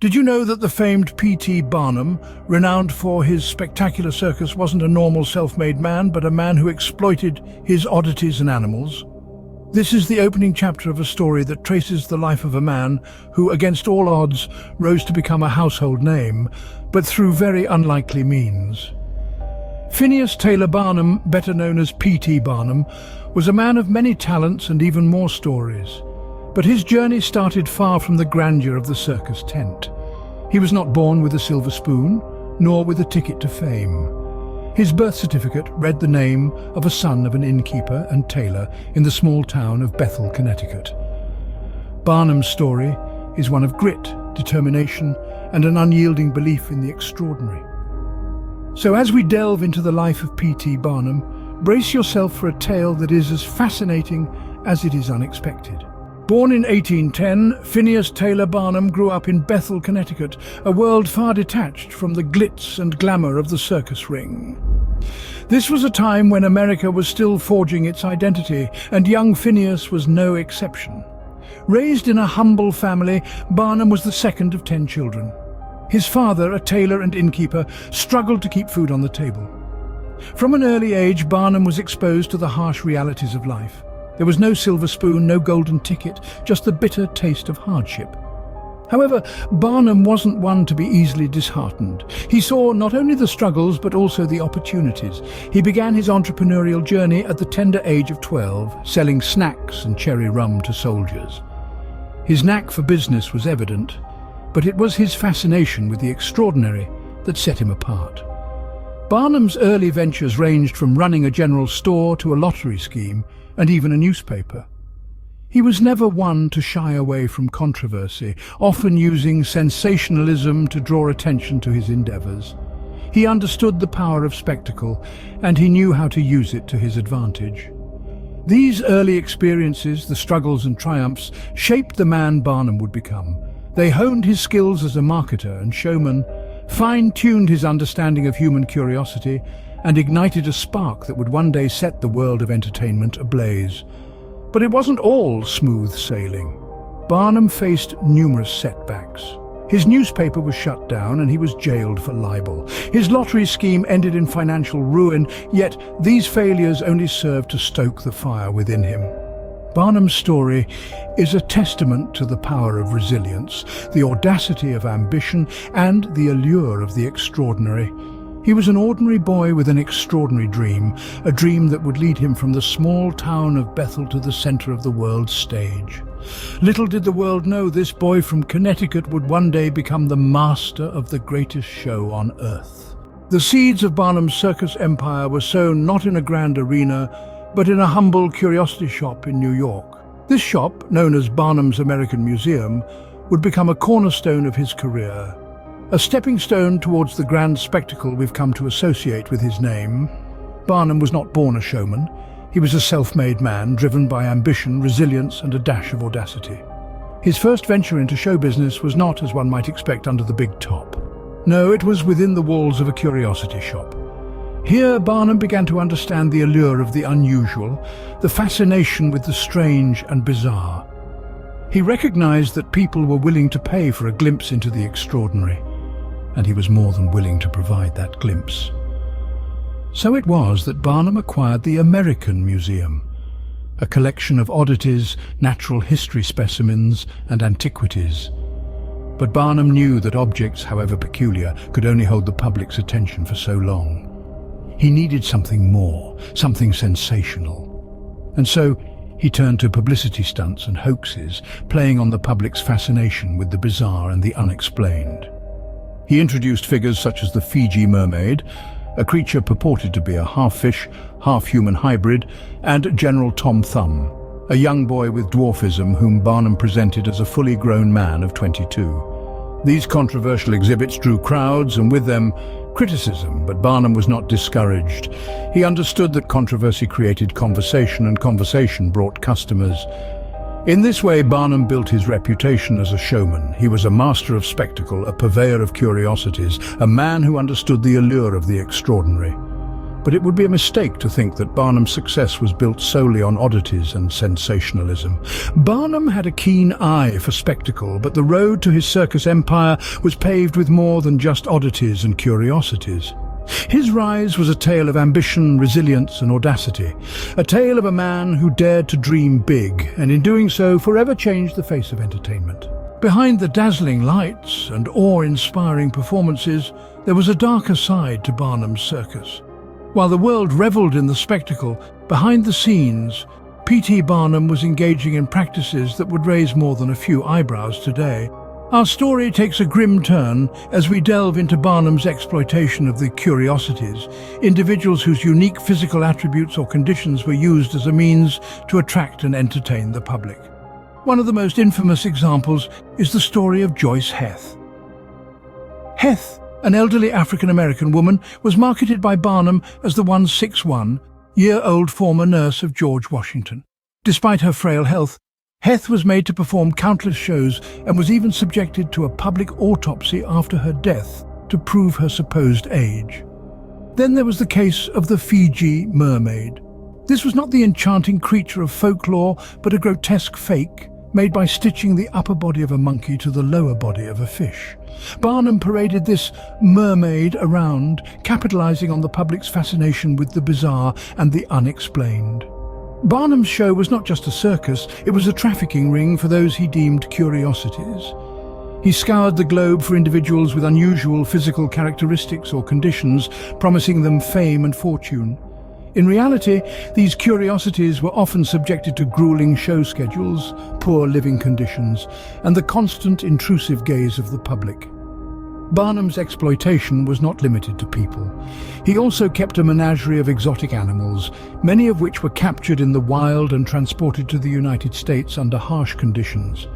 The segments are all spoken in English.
Did you know that the famed P.T. Barnum, renowned for his spectacular circus, wasn't a normal self-made man, but a man who exploited his oddities and animals? This is the opening chapter of a story that traces the life of a man who, against all odds, rose to become a household name, but through very unlikely means. Phineas Taylor Barnum, better known as P.T. Barnum, was a man of many talents and even more stories. But his journey started far from the grandeur of the circus tent. He was not born with a silver spoon, nor with a ticket to fame. His birth certificate read the name of a son of an innkeeper and tailor in the small town of Bethel, Connecticut. Barnum's story is one of grit, determination, and an unyielding belief in the extraordinary. So as we delve into the life of P.T. Barnum, brace yourself for a tale that is as fascinating as it is unexpected. Born in 1810, Phineas Taylor Barnum grew up in Bethel, Connecticut, a world far detached from the glitz and glamour of the circus ring. This was a time when America was still forging its identity, and young Phineas was no exception. Raised in a humble family, Barnum was the second of 10 children. His father, a tailor and innkeeper, struggled to keep food on the table. From an early age, Barnum was exposed to the harsh realities of life. There was no silver spoon, no golden ticket, just the bitter taste of hardship. However, Barnum wasn't one to be easily disheartened. He saw not only the struggles, but also the opportunities. He began his entrepreneurial journey at the tender age of 12, selling snacks and cherry rum to soldiers. His knack for business was evident, but it was his fascination with the extraordinary that set him apart. Barnum's early ventures ranged from running a general store to a lottery scheme, and even a newspaper. He was never one to shy away from controversy, often using sensationalism to draw attention to his endeavors. He understood the power of spectacle, and he knew how to use it to his advantage. These early experiences, the struggles and triumphs, shaped the man Barnum would become. They honed his skills as a marketer and showman, fine-tuned his understanding of human curiosity, and ignited a spark that would one day set the world of entertainment ablaze. But it wasn't all smooth sailing. Barnum faced numerous setbacks. His newspaper was shut down and he was jailed for libel. His lottery scheme ended in financial ruin, yet these failures only served to stoke the fire within him. Barnum's story is a testament to the power of resilience, the audacity of ambition, and the allure of the extraordinary. He was an ordinary boy with an extraordinary dream, a dream that would lead him from the small town of Bethel to the center of the world's stage. Little did the world know this boy from Connecticut would one day become the master of the greatest show on earth. The seeds of Barnum's circus empire were sown not in a grand arena, but in a humble curiosity shop in New York. This shop, known as Barnum's American Museum, would become a cornerstone of his career. A stepping stone towards the grand spectacle we've come to associate with his name. Barnum was not born a showman. He was a self-made man, driven by ambition, resilience, and a dash of audacity. His first venture into show business was not, as one might expect, under the big top. No, it was within the walls of a curiosity shop. Here, Barnum began to understand the allure of the unusual, the fascination with the strange and bizarre. He recognized that people were willing to pay for a glimpse into the extraordinary, and he was more than willing to provide that glimpse. So it was that Barnum acquired the American Museum, a collection of oddities, natural history specimens, and antiquities. But Barnum knew that objects, however peculiar, could only hold the public's attention for so long. He needed something more, something sensational. And so he turned to publicity stunts and hoaxes, playing on the public's fascination with the bizarre and the unexplained. He introduced figures such as the Fiji mermaid, a creature purported to be a half-fish, half-human hybrid, and General Tom Thumb, a young boy with dwarfism whom Barnum presented as a fully grown man of 22. These controversial exhibits drew crowds and with them criticism, but Barnum was not discouraged. He understood that controversy created conversation and conversation brought customers. In this way, Barnum built his reputation as a showman. He was a master of spectacle, a purveyor of curiosities, a man who understood the allure of the extraordinary. But it would be a mistake to think that Barnum's success was built solely on oddities and sensationalism. Barnum had a keen eye for spectacle, but the road to his circus empire was paved with more than just oddities and curiosities. His rise was a tale of ambition, resilience and audacity, a tale of a man who dared to dream big, and in doing so forever changed the face of entertainment. Behind the dazzling lights and awe-inspiring performances, there was a darker side to Barnum's circus. While the world revelled in the spectacle, behind the scenes, P.T. Barnum was engaging in practices that would raise more than a few eyebrows today. Our story takes a grim turn as we delve into Barnum's exploitation of the curiosities, individuals whose unique physical attributes or conditions were used as a means to attract and entertain the public. One of the most infamous examples is the story of Joyce Heth. Heth, an elderly African-American woman, was marketed by Barnum as the 161-year-old former nurse of George Washington. Despite her frail health, Heth was made to perform countless shows and was even subjected to a public autopsy after her death to prove her supposed age. Then there was the case of the Fiji mermaid. This was not the enchanting creature of folklore, but a grotesque fake made by stitching the upper body of a monkey to the lower body of a fish. Barnum paraded this mermaid around, capitalizing on the public's fascination with the bizarre and the unexplained. Barnum's show was not just a circus, it was a trafficking ring for those he deemed curiosities. He scoured the globe for individuals with unusual physical characteristics or conditions, promising them fame and fortune. In reality, these curiosities were often subjected to grueling show schedules, poor living conditions, and the constant intrusive gaze of the public. Barnum's exploitation was not limited to people. He also kept a menagerie of exotic animals, many of which were captured in the wild and transported to the United States under harsh conditions.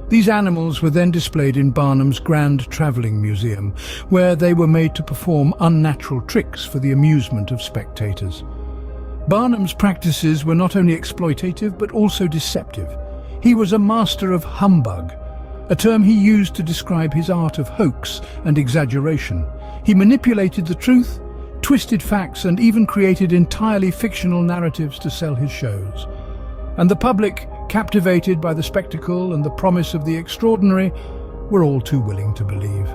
These animals were then displayed in Barnum's Grand Travelling Museum, where they were made to perform unnatural tricks for the amusement of spectators. Barnum's practices were not only exploitative but also deceptive. He was a master of humbug, a term he used to describe his art of hoax and exaggeration. He manipulated the truth, twisted facts, and even created entirely fictional narratives to sell his shows. And the public, captivated by the spectacle and the promise of the extraordinary, were all too willing to believe.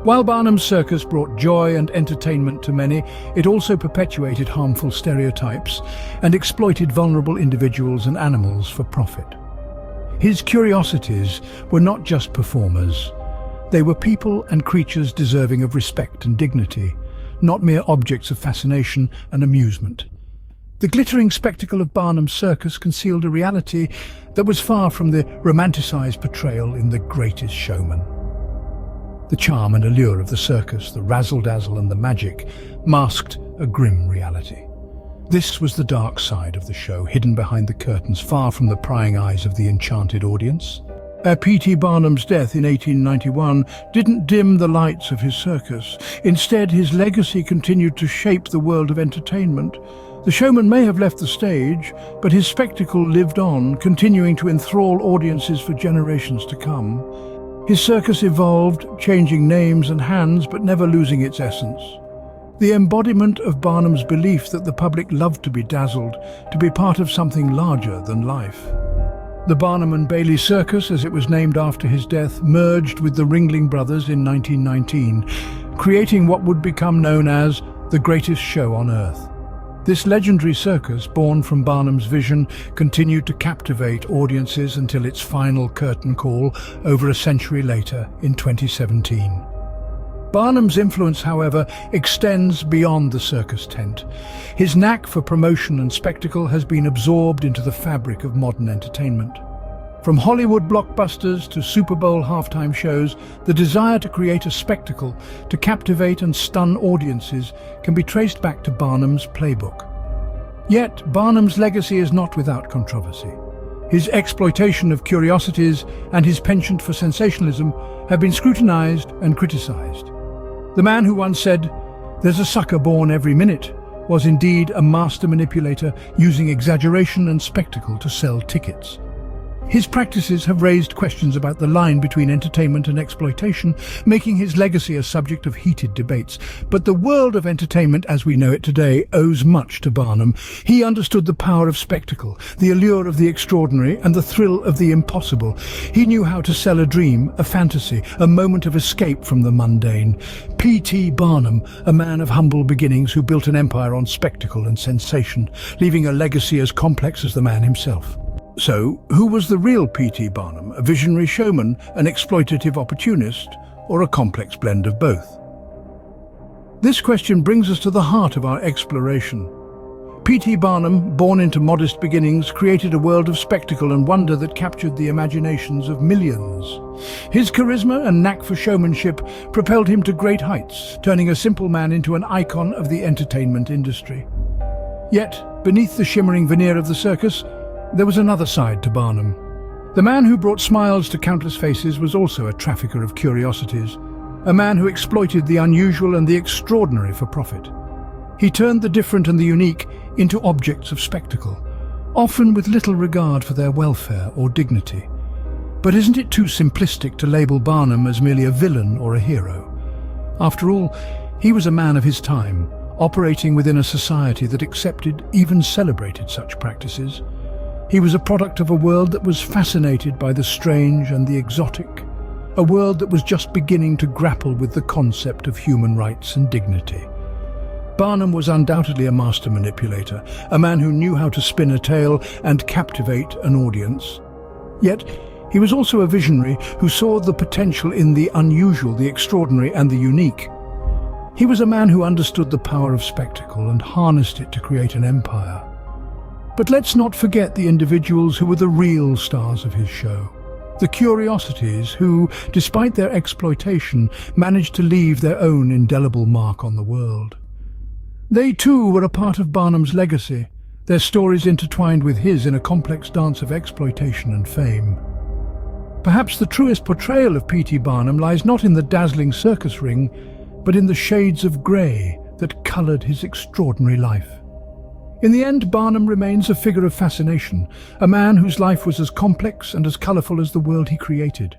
While Barnum's circus brought joy and entertainment to many, it also perpetuated harmful stereotypes and exploited vulnerable individuals and animals for profit. His curiosities were not just performers. They were people and creatures deserving of respect and dignity, not mere objects of fascination and amusement. The glittering spectacle of Barnum's circus concealed a reality that was far from the romanticized portrayal in The Greatest Showman. The charm and allure of the circus, the razzle-dazzle and the magic, masked a grim reality. This was the dark side of the show, hidden behind the curtains, far from the prying eyes of the enchanted audience. P.T. Barnum's death in 1891 didn't dim the lights of his circus. Instead, his legacy continued to shape the world of entertainment. The showman may have left the stage, but his spectacle lived on, continuing to enthrall audiences for generations to come. His circus evolved, changing names and hands, but never losing its essence. The embodiment of Barnum's belief that the public loved to be dazzled, to be part of something larger than life. The Barnum Bailey Circus, as it was named after his death, merged with the Ringling Brothers in 1919, creating what would become known as the greatest show on earth. This legendary circus, born from Barnum's vision, continued to captivate audiences until its final curtain call over a century later in 2017. Barnum's influence, however, extends beyond the circus tent. His knack for promotion and spectacle has been absorbed into the fabric of modern entertainment. From Hollywood blockbusters to Super Bowl halftime shows, the desire to create a spectacle, to captivate and stun audiences, can be traced back to Barnum's playbook. Yet, Barnum's legacy is not without controversy. His exploitation of curiosities and his penchant for sensationalism have been scrutinized and criticized. The man who once said, "There's a sucker born every minute," was indeed a master manipulator using exaggeration and spectacle to sell tickets. His practices have raised questions about the line between entertainment and exploitation, making his legacy a subject of heated debates. But the world of entertainment as we know it today owes much to Barnum. He understood the power of spectacle, the allure of the extraordinary, and the thrill of the impossible. He knew how to sell a dream, a fantasy, a moment of escape from the mundane. P.T. Barnum, a man of humble beginnings who built an empire on spectacle and sensation, leaving a legacy as complex as the man himself. So, who was the real P.T. Barnum? A visionary showman, an exploitative opportunist, or a complex blend of both? This question brings us to the heart of our exploration. P.T. Barnum, born into modest beginnings, created a world of spectacle and wonder that captured the imaginations of millions. His charisma and knack for showmanship propelled him to great heights, turning a simple man into an icon of the entertainment industry. Yet, beneath the shimmering veneer of the circus, there was another side to Barnum. The man who brought smiles to countless faces was also a trafficker of curiosities, a man who exploited the unusual and the extraordinary for profit. He turned the different and the unique into objects of spectacle, often with little regard for their welfare or dignity. But isn't it too simplistic to label Barnum as merely a villain or a hero? After all, he was a man of his time, operating within a society that accepted, even celebrated such practices. He was a product of a world that was fascinated by the strange and the exotic, a world that was just beginning to grapple with the concept of human rights and dignity. Barnum was undoubtedly a master manipulator, a man who knew how to spin a tale and captivate an audience. Yet, he was also a visionary who saw the potential in the unusual, the extraordinary, and the unique. He was a man who understood the power of spectacle and harnessed it to create an empire. But let's not forget the individuals who were the real stars of his show. The curiosities who, despite their exploitation, managed to leave their own indelible mark on the world. They too were a part of Barnum's legacy, their stories intertwined with his in a complex dance of exploitation and fame. Perhaps the truest portrayal of P.T. Barnum lies not in the dazzling circus ring, but in the shades of grey that coloured his extraordinary life. In the end, Barnum remains a figure of fascination, a man whose life was as complex and as colourful as the world he created.